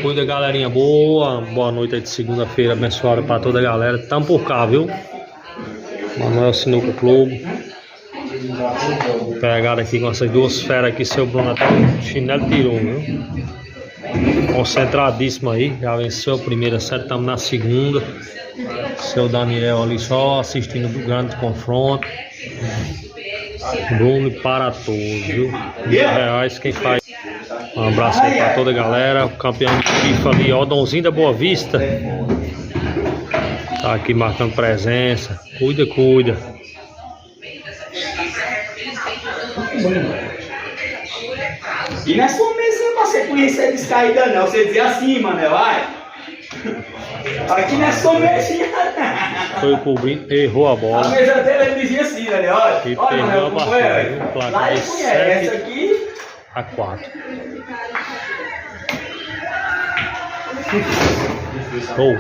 Cuida, galerinha. Boa noite aí de segunda-feira, abençoada pra toda a galera. Tamo por cá, viu? Manuel Sinuca Clube. Pegada aqui com essas duas feras aqui, seu Bruno até o chinelo tirou, viu? Concentradíssimo aí, já venceu a primeira série, estamos na segunda. Seu Daniel ali só assistindo do grande confronto. Bruno para todos, viu? R$1.000 quem faz. Um abraço aí pra toda a galera. O campeão de FIFA ali, ó, Donzinho da Boa Vista. Tá aqui marcando presença. Cuida. E não é só mesinha pra você conhecer a descaída não, você dizer assim, mano, vai. Aqui não é só mesinha não. Foi o Cubrinho, errou a bola. A mesa dele ele dizia assim, Daniel, olha. E Olha, perdeu a partida, viu? Placar de essa aqui 7-4. Oh.